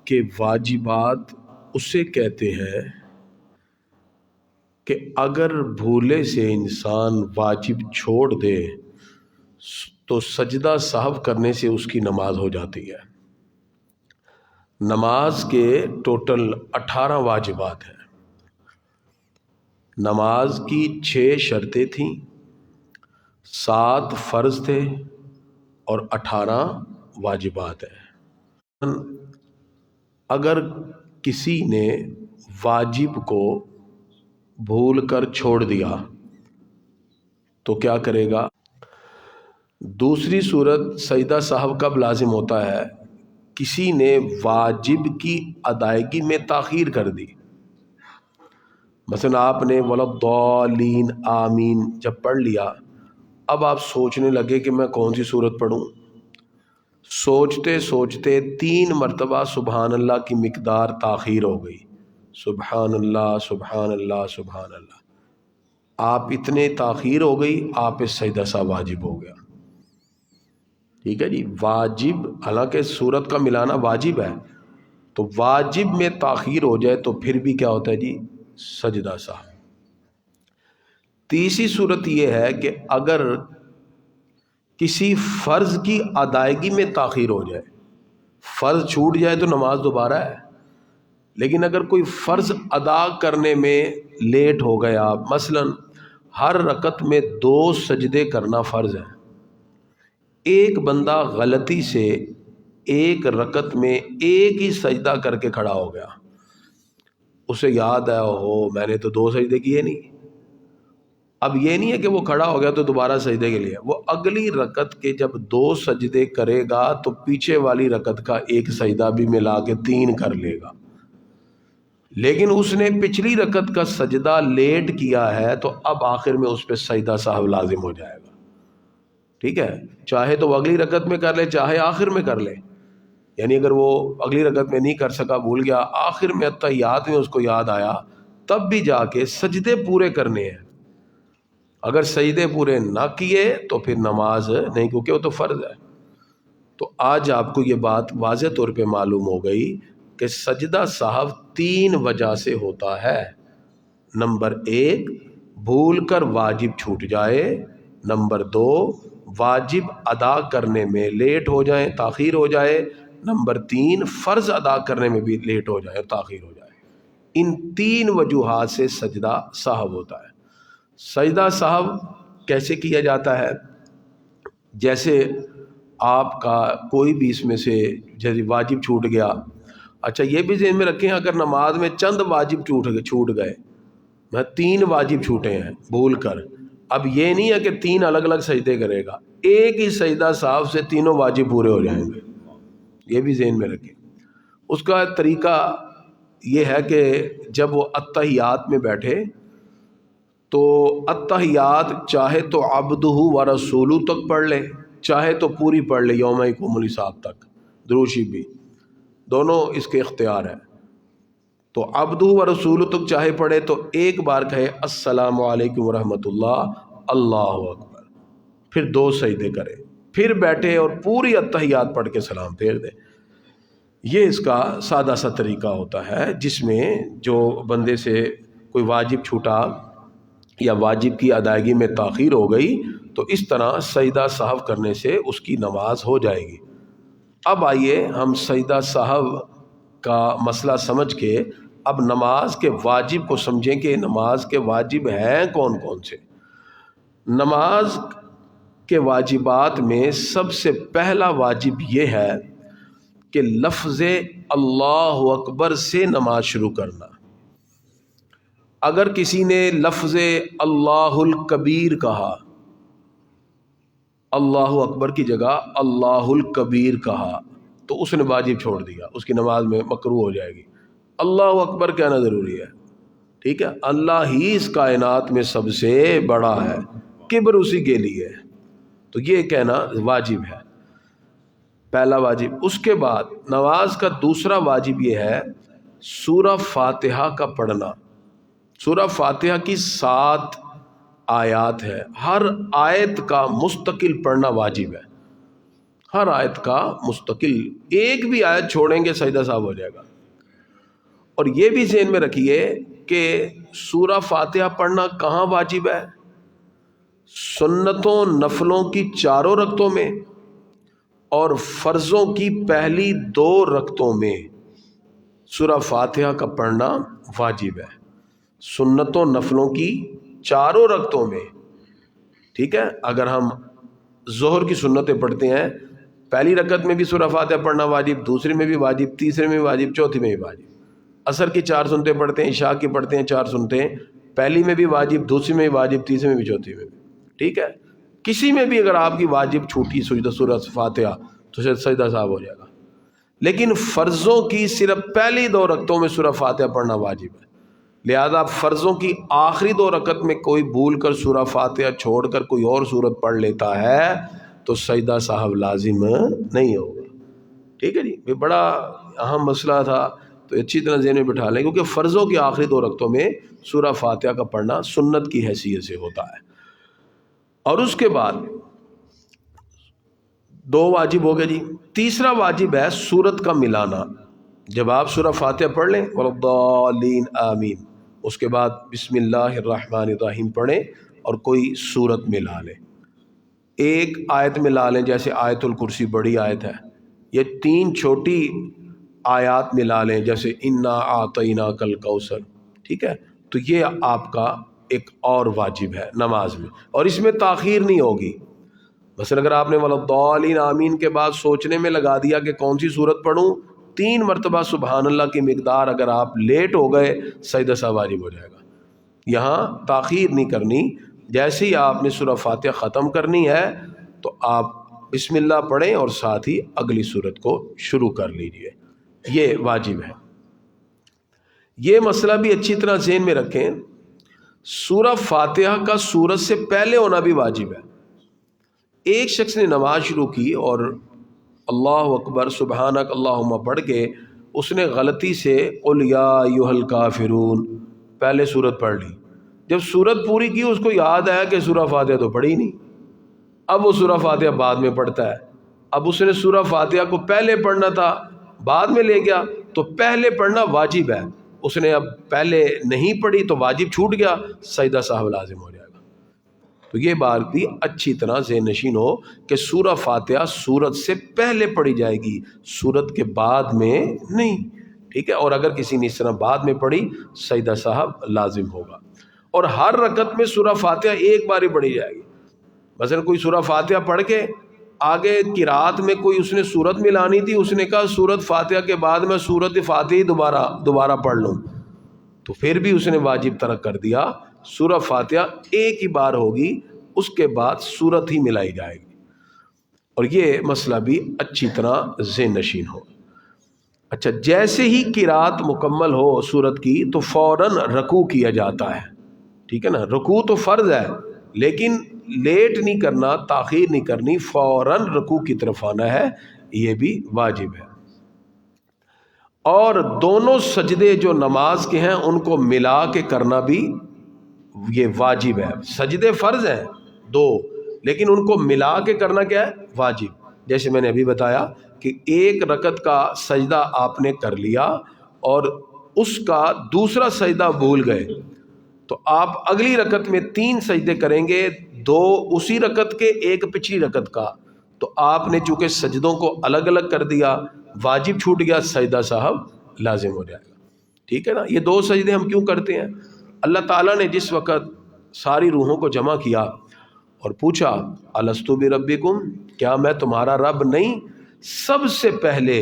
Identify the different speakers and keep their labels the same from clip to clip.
Speaker 1: کے واجبات اسے کہتے ہیں کہ اگر بھولے سے انسان واجب چھوڑ دے تو سجدہ سہو کرنے سے اس کی نماز ہو جاتی ہے۔ نماز کے ٹوٹل 18 واجبات ہیں۔ نماز کی 6 شرطیں تھیں، 7 فرض تھے اور 18 واجبات ہیں۔ اگر کسی نے واجب کو بھول کر چھوڑ دیا تو کیا کرے گا؟ دوسری صورت سجدہ سہو کب لازم ہوتا ہے؟ کسی نے واجب کی ادائیگی میں تاخیر کر دی، مثلا آپ نے ولضالین آمین جب پڑھ لیا، اب آپ سوچنے لگے کہ میں کون سی صورت پڑھوں، سوچتے سوچتے 3 مرتبہ سبحان اللہ کی مقدار تاخیر ہو گئی، سبحان اللہ سبحان اللہ سبحان اللہ، آپ اتنے تاخیر ہو گئی، آپ اس سجدہ سہو واجب ہو گیا۔ ٹھیک ہے جی، واجب حالانکہ صورت کا ملانا واجب ہے، تو واجب میں تاخیر ہو جائے تو پھر بھی کیا ہوتا ہے جی؟ سجدہ سہو۔ تیسری صورت یہ ہے کہ اگر کسی فرض کی ادائیگی میں تاخیر ہو جائے، فرض چھوٹ جائے تو نماز دوبارہ ہے، لیکن اگر کوئی فرض ادا کرنے میں لیٹ ہو گیا، مثلا ہر رکعت میں 2 سجدے کرنا فرض ہے، ایک بندہ غلطی سے ایک رکعت میں ایک ہی سجدہ کر کے کھڑا ہو گیا، اسے یاد ہے ہو میں نے تو 2 سجدے کیے نہیں، اب یہ نہیں ہے کہ وہ کھڑا ہو گیا تو دوبارہ سجدے کے لیے، وہ اگلی رکعت کے جب 2 سجدے کرے گا تو پیچھے والی رکعت کا ایک سجدہ بھی ملا کے 3 کر لے گا، لیکن اس نے پچھلی رکعت کا سجدہ لیٹ کیا ہے تو اب آخر میں اس پہ سجدہ سہو لازم ہو جائے گا۔ ٹھیک ہے، چاہے تو وہ اگلی رکعت میں کر لے چاہے آخر میں کر لے، یعنی اگر وہ اگلی رکعت میں نہیں کر سکا، بھول گیا، آخر میں اتحیات میں اس کو یاد آیا، تب بھی جا کے سجدے پورے کرنے ہیں، اگر سجدے پورے نہ کیے تو پھر نماز نہیں، کیونکہ وہ تو فرض ہے۔ تو آج آپ کو یہ بات واضح طور پہ معلوم ہو گئی کہ سجدہ سہو 3 وجہ سے ہوتا ہے۔ نمبر 1، بھول کر واجب چھوٹ جائے، نمبر 2، واجب ادا کرنے میں لیٹ ہو جائیں، تاخیر ہو جائے، نمبر 3، فرض ادا کرنے میں بھی لیٹ ہو جائے، تاخیر ہو جائے۔ ان 3 وجوہات سے سجدہ سہو ہوتا ہے۔ سجدہ سہو کیسے کیا جاتا ہے؟ جیسے آپ کا کوئی بھی اس میں سے جیسے واجب چھوٹ گیا، اچھا یہ بھی ذہن میں رکھیں اگر نماز میں چند واجب چھوٹ گئے، 3 واجب چھوٹے ہیں بھول کر، اب یہ نہیں ہے کہ 3 الگ الگ سجدے کرے گا، ایک ہی سجدہ سہو سے تینوں واجب پورے ہو جائیں گے، یہ بھی ذہن میں رکھیں۔ اس کا طریقہ یہ ہے کہ جب وہ اتحیات میں بیٹھے تو اتحیات چاہے تو عبدہ و رسولہ تک پڑھ لے، چاہے تو پوری پڑھ لے یوم یقوم الحساب تک، درود شریف بھی، دونوں اس کے اختیار ہے۔ تو عبدہ و رسولہ تک چاہے پڑھے تو ایک بار کہے السلام علیکم ورحمۃ اللہ، اللہ اکبر، پھر 2 سجدے کرے، پھر بیٹھے اور پوری اتحیات پڑھ کے سلام پھیر دے۔ یہ اس کا سادہ سا طریقہ ہوتا ہے جس میں جو بندے سے کوئی واجب چھوٹا یا واجب کی ادائیگی میں تاخیر ہو گئی تو اس طرح سجدہ سہو کرنے سے اس کی نماز ہو جائے گی۔ اب آئیے ہم سجدہ سہو کا مسئلہ سمجھ کے اب نماز کے واجب کو سمجھیں کہ نماز کے واجب ہیں کون کون سے۔ نماز کے واجبات میں سب سے پہلا واجب یہ ہے کہ لفظ اللہ اکبر سے نماز شروع کرنا۔ اگر کسی نے لفظ اللہ الکبیر کہا، اللہ اکبر کی جگہ اللہ الکبیر کہا تو اس نے واجب چھوڑ دیا، اس کی نماز میں مکروہ ہو جائے گی۔ اللہ اکبر کہنا ضروری ہے، ٹھیک ہے، اللہ ہی اس کائنات میں سب سے بڑا ہے، کبر اسی کے لیے، تو یہ کہنا واجب ہے، پہلا واجب۔ اس کے بعد نماز کا دوسرا واجب یہ ہے سورہ فاتحہ کا پڑھنا۔ سورہ فاتحہ کی 7 آیات ہے، ہر آیت کا مستقل پڑھنا واجب ہے، ہر آیت کا مستقل، ایک بھی آیت چھوڑیں گے سجدہ صاحب ہو جائے گا۔ اور یہ بھی ذہن میں رکھیے کہ سورہ فاتحہ پڑھنا کہاں واجب ہے؟ سنتوں نفلوں کی چاروں رکعتوں میں اور فرضوں کی پہلی 2 رکعتوں میں سورہ فاتحہ کا پڑھنا واجب ہے، سنتوں نفلوں کی چاروں رکعتوں میں، ٹھیک ہے۔ اگر ہم ظہر کی سنتیں پڑھتے ہیں، پہلی رکعت میں بھی سورہ فاتحہ پڑھنا واجب، دوسری میں بھی واجب، تیسرے میں بھی واجب، چوتھی میں بھی واجب۔ عصر کی 4 سنتیں پڑھتے ہیں، عشاء کی پڑھتے ہیں 4 سنتیں، پہلی میں بھی واجب، دوسری میں بھی واجب، تیسری میں بھی، چوتھی میں بھی، ٹھیک ہے۔ کسی میں بھی اگر آپ کی واجب چھوٹی سورہ فاتحہ تو سجدہ صاحب ہو جائے گا، لیکن فرضوں کی صرف پہلی 2 رکعتوں میں سورہ فاتحہ پڑھنا واجب ہے، لہذا فرضوں کی آخری 2 رکعت میں کوئی بھول کر سورہ فاتحہ چھوڑ کر کوئی اور سورت پڑھ لیتا ہے تو سجدہ صاحب لازم نہیں ہوگا، ٹھیک ہے جی۔ یہ بڑا اہم مسئلہ تھا، تو اچھی طرح ذہن میں بٹھا لیں، کیونکہ فرضوں کی آخری 2 رکعتوں میں سورہ فاتحہ کا پڑھنا سنت کی حیثیت سے ہوتا ہے۔ اور اس کے بعد 2 واجب ہو گئے جی۔ تیسرا واجب ہے سورت کا ملانا۔ جب آپ سورہ فاتحہ پڑھ لیں وَلَضَّالِّينَ آمین، اس کے بعد بسم اللہ الرحمن الرحیم پڑھیں اور کوئی سورت ملا لیں، ایک آیت ملا لیں، جیسے آیت الکرسی بڑی آیت ہے، یہ 3 چھوٹی آیات ملا لیں، جیسے اِنَّا أَعْطَيْنَاكَ الْكَوْثَرَ، ٹھیک ہے۔ تو یہ آپ کا ایک اور واجب ہے نماز میں، اور اس میں تاخیر نہیں ہوگی۔ مثلا اگر آپ نے وَلَضَّالِّينَ آمین کے بعد سوچنے میں لگا دیا کہ کون سی سورت پڑھوں، 3 مرتبہ سبحان اللہ کی مقدار اگر آپ لیٹ ہو گئے، سجدہ سا واجب ہو جائے گا۔ یہاں تاخیر نہیں کرنی، جیسے ہی آپ نے سورہ فاتحہ ختم کرنی ہے تو آپ بسم اللہ پڑھیں اور ساتھ ہی اگلی سورت کو شروع کر لیجئے، یہ واجب ہے۔ یہ مسئلہ بھی اچھی طرح ذہن میں رکھیں، سورہ فاتحہ کا سورت سے پہلے ہونا بھی واجب ہے۔ ایک شخص نے نماز شروع کی اور اللہ اکبر سبحانک اللہم پڑھ کے اس نے غلطی سے قل یا ایھا الکافرون پہلے سورت پڑھ لی۔ جب سورت پوری کی اس کو یاد آیا کہ سورہ فاتحہ تو پڑھی نہیں، اب وہ سورہ فاتحہ بعد میں پڑھتا ہے۔ اب اس نے سورہ فاتحہ کو پہلے پڑھنا تھا، بعد میں لے گیا، تو پہلے پڑھنا واجب ہے، اس نے اب پہلے نہیں پڑھی تو واجب چھوٹ گیا، سجدہ سہو لازم ہو جائے گا۔ تو یہ بات بھی اچھی طرح ذہن نشین ہو کہ سورہ فاتحہ سورت سے پہلے پڑھی جائے گی، سورت کے بعد میں نہیں، ٹھیک ہے۔ اور اگر کسی نے اس طرح بعد میں پڑھی، سجدہ صاحب لازم ہوگا۔ اور ہر رکعت میں سورہ فاتحہ ایک بار ہی پڑھی جائے گی۔ مثلا کوئی سورہ فاتحہ پڑھ کے آگے قرات میں کوئی اس نے سورت ملانی تھی، اس نے کہا سورت فاتحہ کے بعد میں سورت فاتحہ دوبارہ پڑھ لوں، تو پھر بھی اس نے واجب ترک کر دیا۔ سورہ فاتحہ ایک ہی بار ہوگی، اس کے بعد سورت ہی ملائی جائے گی۔ اور یہ مسئلہ بھی اچھی طرح ذہن نشین ہو۔ اچھا، جیسے ہی قرات مکمل ہو سورت کی تو فوراً رکوع کیا جاتا ہے، ٹھیک ہے نا۔ رکوع تو فرض ہے، لیکن لیٹ نہیں کرنا، تاخیر نہیں کرنی، فوراً رکوع کی طرف آنا ہے، یہ بھی واجب ہے۔ اور دونوں سجدے جو نماز کے ہیں ان کو ملا کے کرنا بھی یہ واجب ہے۔ سجدے فرض ہیں 2، لیکن ان کو ملا کے کرنا کیا ہے؟ واجب۔ جیسے میں نے ابھی بتایا کہ ایک رکعت کا سجدہ آپ نے کر لیا اور اس کا دوسرا سجدہ بھول گئے، تو آپ اگلی رکعت میں 3 سجدے کریں گے، 2 اسی رکعت کے، 1 پچھلی رکعت کا، تو آپ نے چونکہ سجدوں کو الگ الگ کر دیا، واجب چھوٹ گیا، سجدہ صاحب لازم ہو جائے گا، ٹھیک ہے نا۔ یہ 2 سجدے ہم کیوں کرتے ہیں؟ اللہ تعالیٰ نے جس وقت ساری روحوں کو جمع کیا اور پوچھا الستو بربکم، کیا میں تمہارا رب نہیں، سب سے پہلے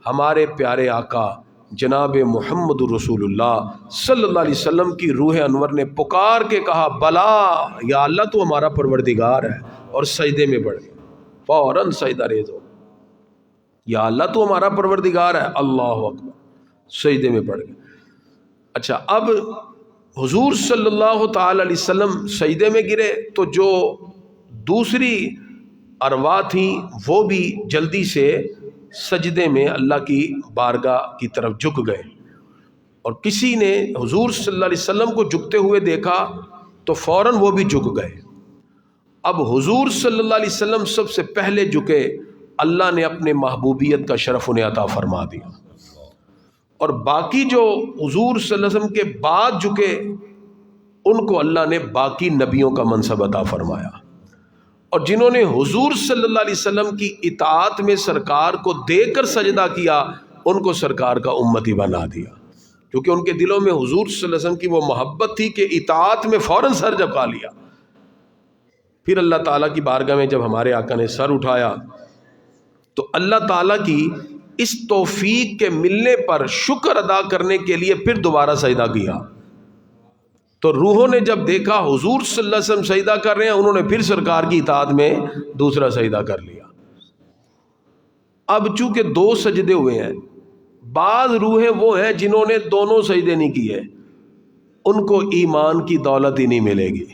Speaker 1: ہمارے پیارے آقا جناب محمد رسول اللہ صلی اللہ علیہ وسلم کی روح انور نے پکار کے کہا بلا یا اللہ تو ہمارا پروردگار ہے، اور سجدے میں پڑ گیا، فوراً سجدہ ریز ہو، یا اللہ تو ہمارا پروردگار ہے، اللہ اکبر، سجدے میں پڑ گیا۔ اچھا، اب حضور صلی اللہ تعالی علیہ وسلم سجدے میں گرے تو جو دوسری ارواح تھیں وہ بھی جلدی سے سجدے میں اللہ کی بارگاہ کی طرف جھک گئے، اور کسی نے حضور صلی اللہ علیہ وسلم کو جھکتے ہوئے دیکھا تو فوراً وہ بھی جھک گئے۔ اب حضور صلی اللہ علیہ وسلم سب سے پہلے جھکے اللہ نے اپنے محبوبیت کا شرف انہیں عطا فرما دیا، اور باقی جو حضور صلی اللہ علیہ وسلم کے بعد جھکے ان کو اللہ نے باقی نبیوں کا منصب عطا فرمایا، اور جنہوں نے حضور صلی اللہ علیہ وسلم کی اطاعت میں سرکار کو دیکھ کر سجدہ کیا ان کو سرکار کا امتی بنا دیا، کیونکہ ان کے دلوں میں حضور صلی اللہ علیہ وسلم کی وہ محبت تھی کہ اطاعت میں فوراً سر جھکا لیا۔ پھر اللہ تعالیٰ کی بارگاہ میں جب ہمارے آقا نے سر اٹھایا تو اللہ تعالیٰ کی اس توفیق کے ملنے پر شکر ادا کرنے کے لیے پھر دوبارہ سجدہ کیا، تو روحوں نے جب دیکھا حضور صلی اللہ علیہ وسلم سجدہ کر رہے ہیں انہوں نے پھر سرکار کی اطاعت میں دوسرا سجدہ کر لیا۔ اب چونکہ دو سجدے ہوئے ہیں، بعض روحیں وہ ہیں جنہوں نے دونوں سجدے نہیں کیے، ان کو ایمان کی دولت ہی نہیں ملے گی۔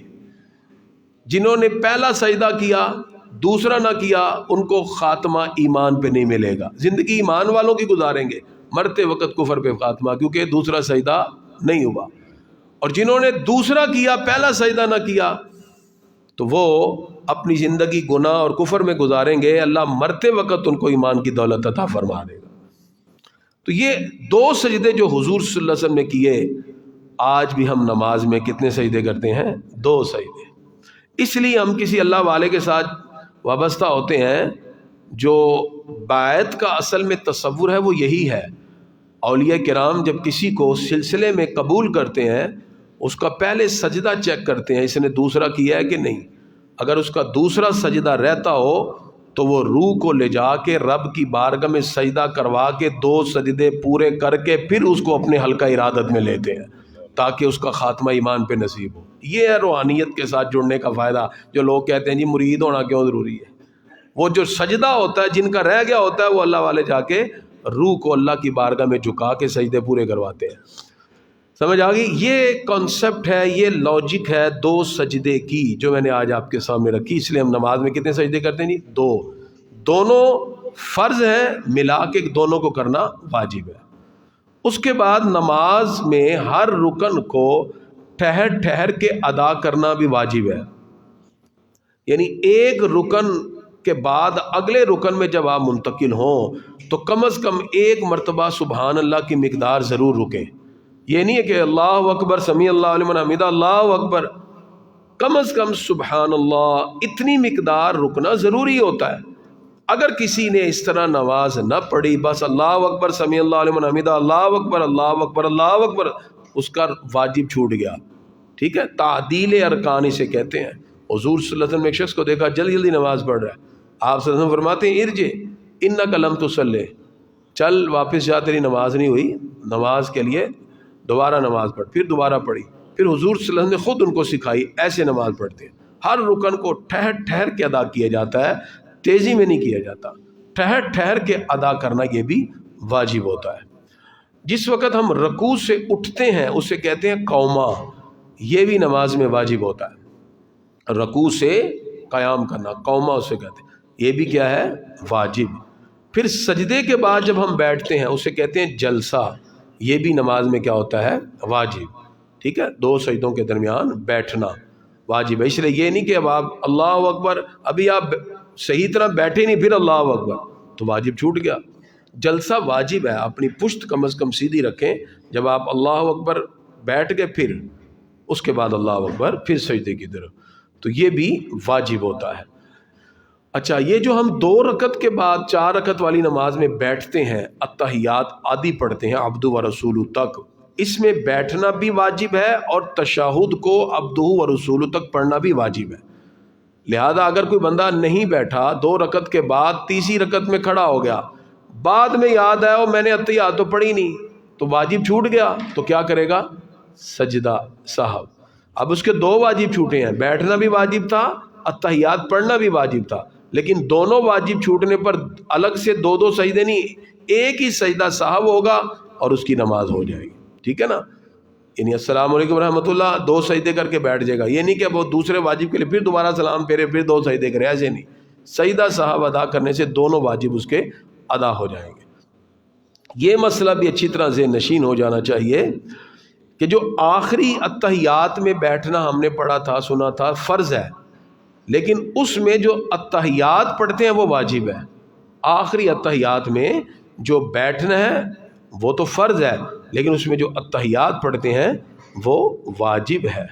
Speaker 1: جنہوں نے پہلا سجدہ کیا دوسرا نہ کیا ان کو خاتمہ ایمان پہ نہیں ملے گا، زندگی ایمان والوں کی گزاریں گے، مرتے وقت کفر پہ خاتمہ، کیونکہ دوسرا سجدہ نہیں ہوا۔ اور جنہوں نے دوسرا کیا پہلا سجدہ نہ کیا تو وہ اپنی زندگی گناہ اور کفر میں گزاریں گے، اللہ مرتے وقت ان کو ایمان کی دولت عطا فرما دے گا۔ تو یہ دو سجدے جو حضور صلی اللہ علیہ وسلم نے کیے، آج بھی ہم نماز میں کتنے سجدے کرتے ہیں؟ دو سجدے۔ اس لیے ہم کسی اللہ والے کے ساتھ وابستہ ہوتے ہیں، جو بیعت کا اصل میں تصور ہے وہ یہی ہے۔ اولیاء کرام جب کسی کو سلسلے میں قبول کرتے ہیں اس کا پہلے سجدہ چیک کرتے ہیں، اس نے دوسرا کیا ہے کہ نہیں۔ اگر اس کا دوسرا سجدہ رہتا ہو تو وہ روح کو لے جا کے رب کی بارگاہ میں سجدہ کروا کے دو سجدے پورے کر کے پھر اس کو اپنے حلقہ ارادت میں لیتے ہیں تاکہ اس کا خاتمہ ایمان پہ نصیب ہو۔ یہ ہے روحانیت کے ساتھ جڑنے کا فائدہ۔ جو لوگ کہتے ہیں جی مرید ہونا کیوں ضروری ہے، وہ جو سجدہ ہوتا ہے جن کا رہ گیا ہوتا ہے وہ اللہ والے جا کے روح کو اللہ کی بارگاہ میں جھکا کے سجدے پورے کرواتے ہیں۔ سمجھ آ گئی؟ یہ کانسیپٹ ہے، یہ لاجک ہے دو سجدے کی جو میں نے آج آپ کے سامنے رکھی۔ اس لیے ہم نماز میں کتنے سجدے کرتے ہیں جی؟ دو۔ دونوں فرض ہیں، ملا کے دونوں کو کرنا واجب ہے۔ اس کے بعد نماز میں ہر رکن کو ٹھہر ٹھہر کے ادا کرنا بھی واجب ہے، یعنی ایک رکن کے بعد اگلے رکن میں جب آپ منتقل ہوں تو کم از کم ایک مرتبہ سبحان اللہ کی مقدار ضرور رکیں۔ یہ نہیں ہے کہ اللہ اکبر سمیع اللہ لمن حمدہ اللہ اکبر، کم از کم سبحان اللہ اتنی مقدار رکنا ضروری ہوتا ہے۔ اگر کسی نے اس طرح نماز نہ پڑھی، بس اللہ اکبر سمیع اللہ لمن حمدہ اللہ اکبر اللہ اکبر اللہ اکبر، اس کا واجب چھوٹ گیا۔ ٹھیک ہے، تعدیل ارکان اسے کہتے ہیں۔ حضور صلی اللہ علیہ وسلم نے ایک شخص کو دیکھا جلدی جلدی نماز پڑھ رہا ہے، آپ صلی اللہ علیہ وسلم فرماتے ہیں ارجع انک لم تصلی، چل واپس جا، تیری نماز نہیں ہوئی، نماز کے لیے دوبارہ نماز پڑھ۔ پھر دوبارہ پڑھی، پھر حضور صلی اللہ علیہ وسلم نے خود ان کو سکھائی، ایسے نماز پڑھتے ہیں۔ ہر رکن کو ٹھہر ٹھہر کے ادا کیا جاتا ہے، تیزی میں نہیں کیا جاتا، ٹھہر ٹھہر کے ادا کرنا یہ بھی واجب ہوتا ہے۔ جس وقت ہم رکوع سے اٹھتے ہیں اسے کہتے ہیں قومہ، یہ بھی نماز میں واجب ہوتا ہے۔ رکوع سے قیام کرنا قومہ اسے کہتے ہیں، یہ بھی کیا ہے؟ واجب۔ پھر سجدے کے بعد جب ہم بیٹھتے ہیں اسے کہتے ہیں جلسہ، یہ بھی نماز میں کیا ہوتا ہے؟ واجب۔ ٹھیک ہے، دو سجدوں کے درمیان بیٹھنا واجب ہے۔ اس لیے یہ نہیں کہ اب آپ اللہ اکبر، ابھی آپ صحیح طرح بیٹھے نہیں پھر اللہ اکبر، تو واجب چھوٹ گیا۔ جلسہ واجب ہے، اپنی پشت کم از کم سیدھی رکھیں جب آپ اللہ اکبر بیٹھ گئے، پھر اس کے بعد اللہ اکبر، پھر سجدے کی طرف، تو یہ بھی واجب ہوتا ہے۔ اچھا، یہ جو ہم 2 رکعت کے بعد 4 رکعت والی نماز میں بیٹھتے ہیں، اتحیات آدھی پڑھتے ہیں عبدہ و رسولہ تک، اس میں بیٹھنا بھی واجب ہے اور تشہد کو عبدہ و رسولہ تک پڑھنا بھی واجب ہے۔ لہذا اگر کوئی بندہ نہیں بیٹھا 2 رکعت کے بعد تیسری رکعت میں کھڑا ہو گیا، بعد میں یاد آیا میں نے اتحیات تو پڑھی نہیں، تو واجب چھوٹ گیا، تو کیا کرے گا؟ سجدہ سہو۔ اب اس کے 2 واجب چھوٹے ہیں، بیٹھنا بھی واجب تھا، اتحیات پڑھنا بھی واجب تھا، لیکن دونوں واجب چھوٹنے پر الگ سے 2 سجدے نہیں، ایک ہی سجدہ سہو ہوگا اور اس کی نماز ہو جائے گی۔ ٹھیک ہے نا؟ یعنی السلام علیکم رحمۃ اللہ 2 سجدے کر کے بیٹھ جائے گا، یہ نہیں کہ وہ دوسرے واجب کے لیے پھر دوبارہ سلام پھیرے پھر 2 سجدے کرے، ایسے نہیں۔ سجدہ سہو ادا کرنے سے دونوں واجب اس کے ادا ہو جائیں گے۔ یہ مسئلہ بھی اچھی طرح ذہن نشین ہو جانا چاہیے کہ جو آخری اتحیات میں بیٹھنا ہم نے پڑھا تھا، سنا تھا، فرض ہے، لیکن اس میں جو اتحیات پڑھتے ہیں وہ واجب ہے۔ آخری اتحیات میں جو بیٹھنا ہے وہ تو فرض ہے، لیکن اس میں جو اتحیات پڑھتے ہیں وہ واجب ہے۔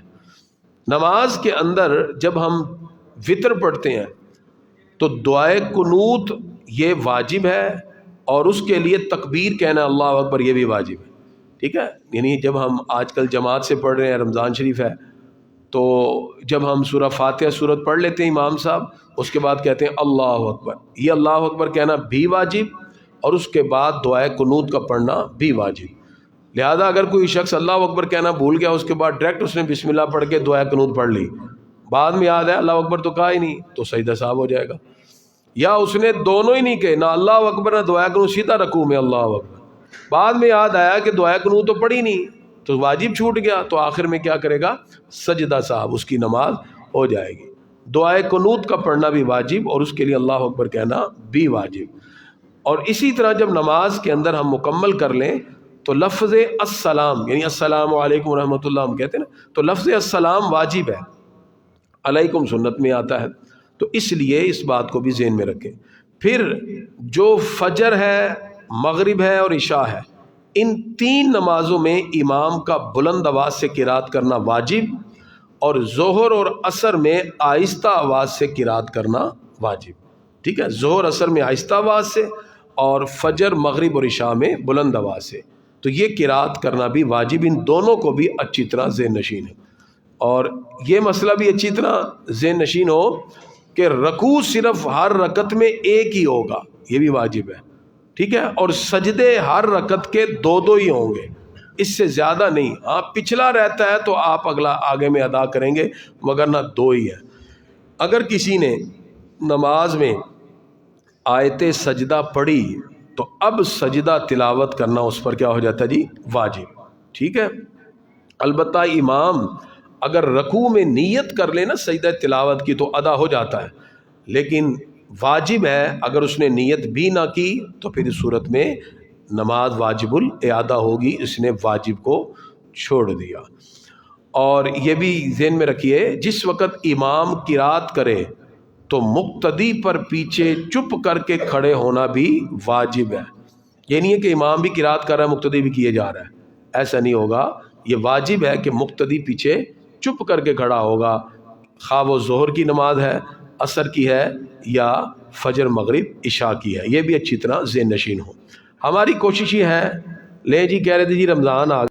Speaker 1: نماز کے اندر جب ہم وطر پڑھتے ہیں تو دعائے قنوت یہ واجب ہے، اور اس کے لیے تکبیر کہنا اللہ اکبر یہ بھی واجب ہے، ٹھیک ہے۔ یعنی جب ہم آج کل جماعت سے پڑھ رہے ہیں، رمضان شریف ہے، تو جب ہم سورہ فاتحہ سورت پڑھ لیتے ہیں امام صاحب، اس کے بعد کہتے ہیں اللہ اکبر، یہ اللہ اکبر کہنا بھی واجب، اور اس کے بعد دعائے قنوت کا پڑھنا بھی واجب۔ لہذا اگر کوئی شخص اللہ اکبر کہنا بھول گیا، اس کے بعد ڈائریکٹ اس نے بسم اللہ پڑھ کے دعائے قنوت پڑھ لی، بعد میں یاد ہے اللہ اکبر تو کہا ہی نہیں، تو سجدہ صاحب ہو جائے گا۔ یا اس نے دونوں ہی نہیں کہے، نہ اللہ اکبر نہ دعائے قنوت، سیدھا رکوع میں اللہ اکبر، بعد میں یاد آیا کہ دعائے قنوت تو پڑھی نہیں، تو واجب چھوٹ گیا، تو آخر میں کیا کرے گا؟ سجدہ صاحب، اس کی نماز ہو جائے گی۔ دعائے قنوت کا پڑھنا بھی واجب، اور اس کے لیے اللہ اکبر کہنا بھی واجب۔ اور اسی طرح جب نماز کے اندر ہم مکمل کر لیں تو لفظ السلام، یعنی السلام علیکم ورحمۃ اللہ ہم کہتے ہیں نا، تو لفظ السلام واجب ہے، علیکم سنت میں آتا ہے، تو اس لیے اس بات کو بھی ذہن میں رکھیں۔ پھر جو فجر ہے، مغرب ہے اور عشاء ہے، ان تین نمازوں میں امام کا بلند آواز سے قرات کرنا واجب، اور ظہر اور عصر میں آہستہ آواز سے قرات کرنا واجب، ٹھیک ہے۔ ظہر عصر میں آہستہ آواز سے، اور فجر مغرب اور عشاء میں بلند آواز سے، تو یہ قرات کرنا بھی واجب، ان دونوں کو بھی اچھی طرح ذہن نشین ہے۔ اور یہ مسئلہ بھی اچھی طرح ذہن نشین ہو کہ رکوع صرف ہر رکعت میں ایک ہی ہوگا، یہ بھی واجب ہے، ٹھیک ہے، اور سجدے ہر رکعت کے دو دو ہی ہوں گے، اس سے زیادہ نہیں۔ ہاں پچھلا رہتا ہے تو آپ اگلا آگے میں ادا کریں گے، مگر نہ دو ہی ہے۔ اگر کسی نے نماز میں آیت سجدہ پڑھی تو اب سجدہ تلاوت کرنا اس پر کیا ہو جاتا ہے جی؟ واجب، ٹھیک ہے۔ البتہ امام اگر رکوع میں نیت کر لے نا سجدہ تلاوت کی تو ادا ہو جاتا ہے، لیکن واجب ہے اگر اس نے نیت بھی نہ کی تو پھر اس صورت میں نماز واجب الاعادہ ہوگی، اس نے واجب کو چھوڑ دیا۔ اور یہ بھی ذہن میں رکھیے، جس وقت امام قرات کرے تو مقتدی پر پیچھے چپ کر کے کھڑے ہونا بھی واجب ہے۔ یہ نہیں ہے کہ امام بھی قرات کر رہا ہے مقتدی بھی کیے جا رہا ہے، ایسا نہیں ہوگا۔ یہ واجب ہے کہ مقتدی پیچھے چپ کر کے کھڑا ہوگا، خواہ وہ ظہر کی نماز ہے، عصر کی ہے، یا فجر مغرب عشاء کی ہے، یہ بھی اچھی طرح ذہن نشین ہو۔ ہماری کوشش یہ ہے، لے جی کہہ رہے تھے جی رمضان آ